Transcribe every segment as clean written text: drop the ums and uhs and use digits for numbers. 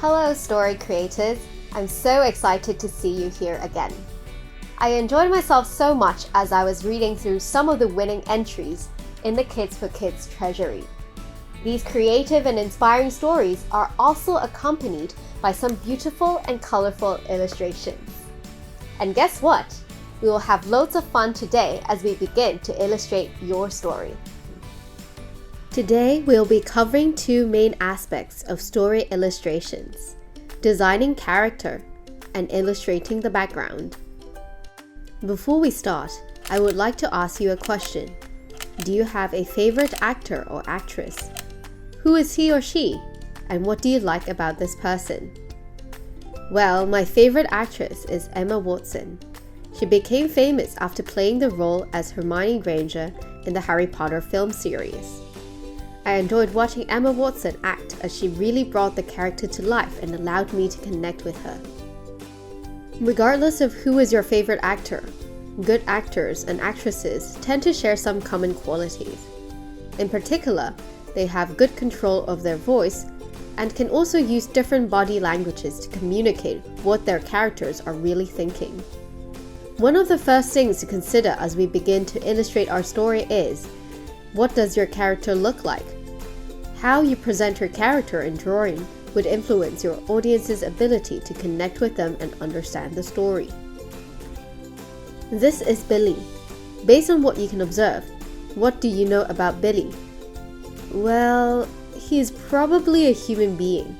Hello, story creators. I'm so excited to see you here again. I enjoyed myself so much as I was reading through some of the winning entries in the Kids4Kids Treasury. These creative and inspiring stories are also accompanied by some beautiful and colorful illustrations. And guess what? We will have loads of fun today as we begin to illustrate your story. Today, we'll be covering two main aspects of story illustrations: designing character and illustrating the background. Before we start, I would like to ask you a question. Do you have a favorite actor or actress? Who is he or she? And what do you like about this person? Well, my favorite actress is Emma Watson. She became famous after playing the role as Hermione Granger in the Harry Potter film series. I enjoyed watching Emma Watson act as she really brought the character to life and allowed me to connect with her. Regardless of who is your favorite actor, good actors and actresses tend to share some common qualities. In particular, they have good control of their voice and can also use different body languages to communicate what their characters are really thinking. One of the first things to consider as we begin to illustrate our story is, what does your character look like? How you present your character in drawing would influence your audience's ability to connect with them and understand the story. This is Billy. Based on what you can observe, what do you know about Billy? Well, he is probably a human being.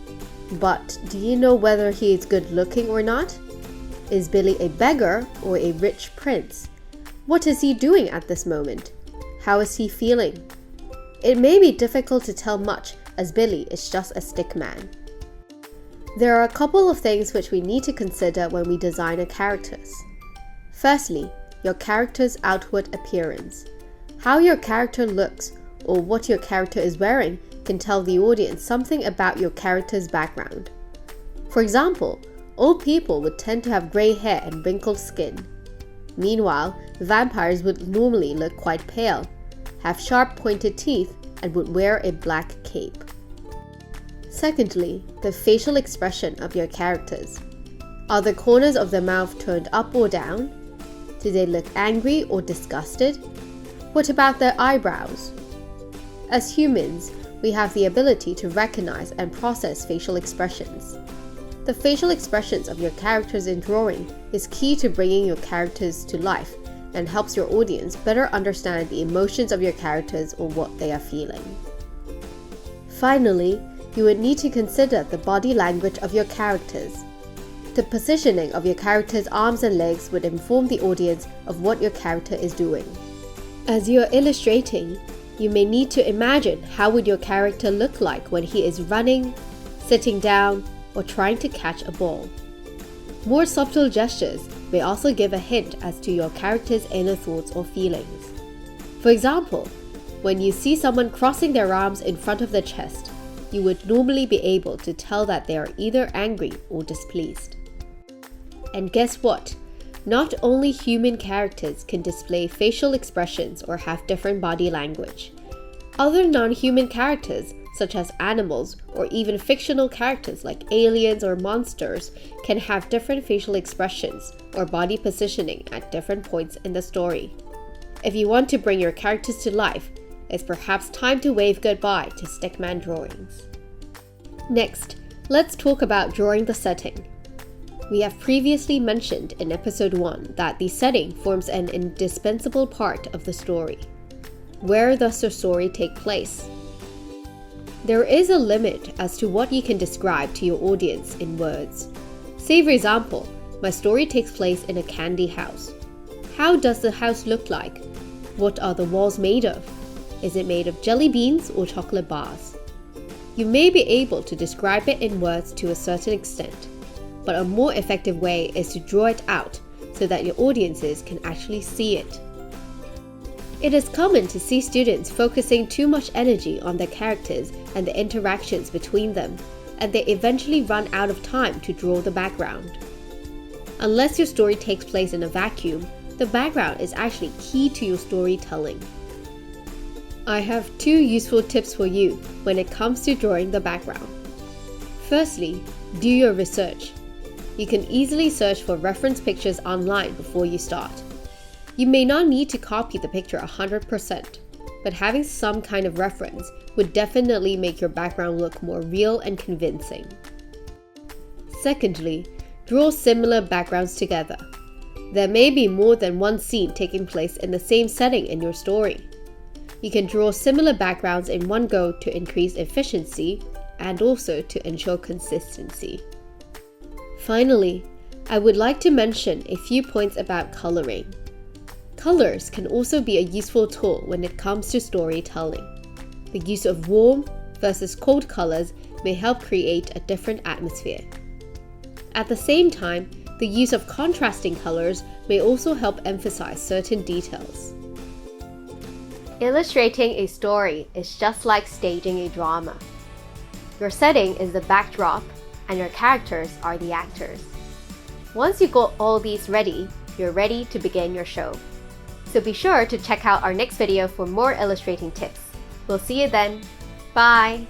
But do you know whether he is good looking or not? Is Billy a beggar or a rich prince? What is he doing at this moment? How is he feeling? It may be difficult to tell much as Billy is just a stick man. There are a couple of things which we need to consider when we design a characters. Firstly, your character's outward appearance. How your character looks or what your character is wearing can tell the audience something about your character's background. For example, old people would tend to have grey hair and wrinkled skin. Meanwhile, vampires would normally look quite pale, have sharp pointed teeth, and would wear a black cape. Secondly, the facial expression of your characters. Are the corners of their mouth turned up or down? Do they look angry or disgusted? What about their eyebrows? As humans, we have the ability to recognize and process facial expressions. The facial expressions of your characters in drawing is key to bringing your characters to life and helps your audience better understand the emotions of your characters or what they are feeling. Finally, you would need to consider the body language of your characters. The positioning of your character's arms and legs would inform the audience of what your character is doing. As you are illustrating, you may need to imagine how would your character look like when he is running, sitting down, or trying to catch a ball. More subtle gestures may also give a hint as to your character's inner thoughts or feelings. For example, when you see someone crossing their arms in front of their chest, you would normally be able to tell that they are either angry or displeased. And guess what? Not only human characters can display facial expressions or have different body language. Other non-human characters, such as animals or even fictional characters like aliens or monsters, can have different facial expressions or body positioning at different points in the story. If you want to bring your characters to life, it's perhaps time to wave goodbye to stickman drawings. Next, let's talk about drawing the setting. We have previously mentioned in episode 1 that the setting forms an indispensable part of the story. Where does the story take place? There is a limit as to what you can describe to your audience in words. Say for example, my story takes place in a candy house. How does the house look like? What are the walls made of? Is it made of jelly beans or chocolate bars? You may be able to describe it in words to a certain extent, but a more effective way is to draw it out so that your audiences can actually see it. It is common to see students focusing too much energy on their characters and the interactions between them, and they eventually run out of time to draw the background. Unless your story takes place in a vacuum, the background is actually key to your storytelling. I have 2 useful tips for you when it comes to drawing the background. Firstly, Do your research. You can easily search for reference pictures online before you start. You may not need to copy the picture 100%, but having some kind of reference would definitely make your background look more real and convincing. Secondly, draw similar backgrounds together. There may be more than one scene taking place in the same setting in your story. You can draw similar backgrounds in one go to increase efficiency and also to ensure consistency. Finally, I would like to mention a few points about coloring. Colors can also be a useful tool when it comes to storytelling. The use of warm versus cold colors may help create a different atmosphere. At the same time, the use of contrasting colors may also help emphasize certain details. Illustrating a story is just like staging a drama. Your setting is the backdrop, and your characters are the actors. Once you got all these ready, you're ready to begin your show. So be sure to check out our next video for more illustrating tips. We'll see you then. Bye!